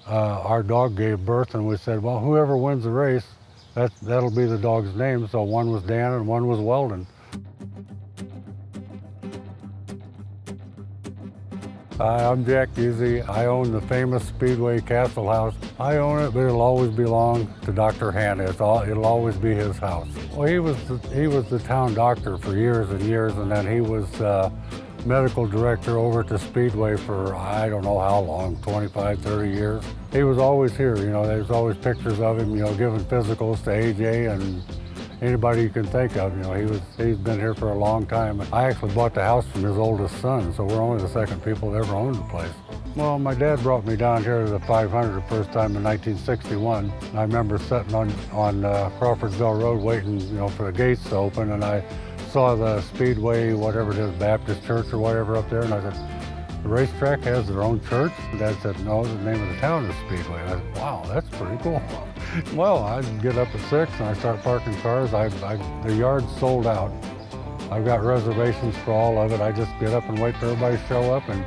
our dog gave birth, and we said, well, whoever wins the race, that'll be the dog's name. So one was Dan and one was Weldon. Hi, I'm Jack Easy. I own the famous Speedway Castle House. I own it, but it'll always belong to Dr. Hanna. It'll always be his house. Well, he was the town doctor for years and years, and then he was medical director over at the Speedway for I don't know how long, 25, 30 years. He was always here, you know, there's always pictures of him, you know, giving physicals to AJ and anybody you can think of. You know, he's been here for a long time. I actually bought the house from his oldest son, so we're only the second people that ever owned the place. Well, my dad brought me down here to the 500 the first time in 1961. I remember sitting on Crawfordsville Road waiting, you know, for the gates to open, and I saw the Speedway, whatever it is, Baptist Church or whatever up there, and I said, the racetrack has their own church? And Dad said, no, the name of the town is Speedway. And I said, wow, that's pretty cool. Well, I'd get up at 6 and I start parking cars. The yard's sold out. I've got reservations for all of it. I just get up and wait for everybody to show up and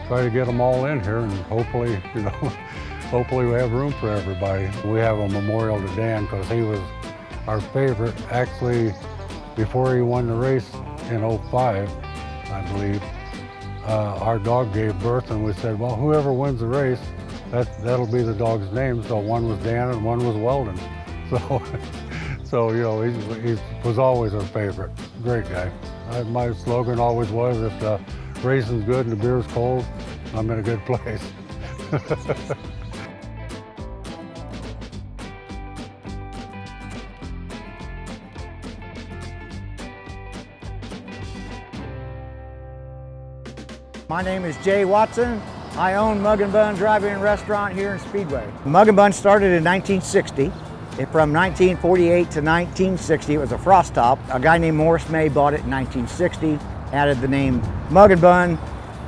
try to get them all in here, and hopefully, you know, hopefully we have room for everybody. We have a memorial to Dan because he was our favorite. Actually, before he won the race in '05, I believe, our dog gave birth, and we said, well, whoever wins the race, that'll be the dog's name. So one was Dan and one was Weldon. So you know, he was always our favorite. Great guy. My slogan always was, if the racing's good and the beer's cold, I'm in a good place. My name is Jay Watson. I own Mug and Bun Drive-In Restaurant here in Speedway. Mug and Bun started in 1960. From 1948 to 1960, it was a frost top. A guy named Morris May bought it in 1960, added the name Mug and Bun,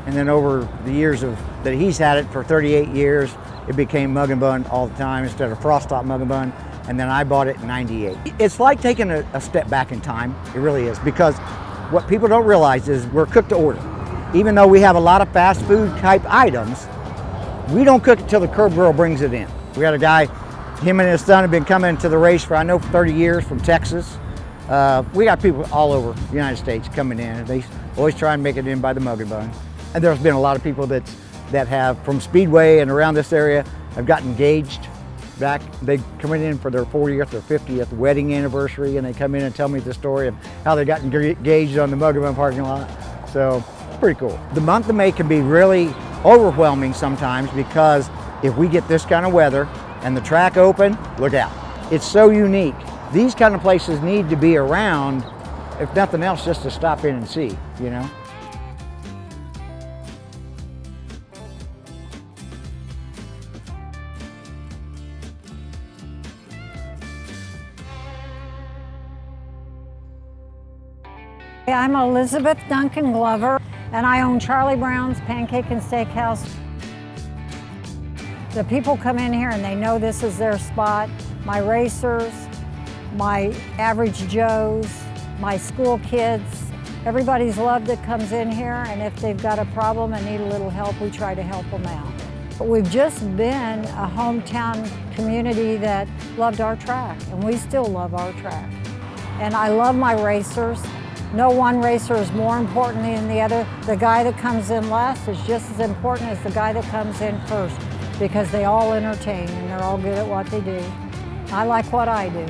and then over the years that he's had it for 38 years, it became Mug and Bun all the time instead of frost top Mug and Bun, and then I bought it in '98. It's like taking a step back in time, it really is, because what people don't realize is we're cooked to order. Even though we have a lot of fast food type items, we don't cook it till the curb girl brings it in. We got a guy, him and his son have been coming to the race for, I know, 30 years from Texas. We got people all over the United States coming in. They always try and make it in by the Mug and Bun. And there's been a lot of people that have, from Speedway and around this area, have gotten engaged back. They come in for their 40th or 50th wedding anniversary, and they come in and tell me the story of how they got engaged on the Mug and Bun parking lot. So, pretty cool. The month of May can be really overwhelming sometimes, because if we get this kind of weather and the track open, look out. It's so unique. These kind of places need to be around, if nothing else, just to stop in and see, you know? I'm Elizabeth Duncan Glover, and I own Charlie Brown's Pancake and Steakhouse. The people come in here and they know this is their spot. My racers, my average Joes, my school kids, everybody's love that comes in here, and if they've got a problem and need a little help, we try to help them out. We've just been a hometown community that loved our track, and we still love our track. And I love my racers. No one racer is more important than the other. The guy that comes in last is just as important as the guy that comes in first, because they all entertain and they're all good at what they do. I like what I do.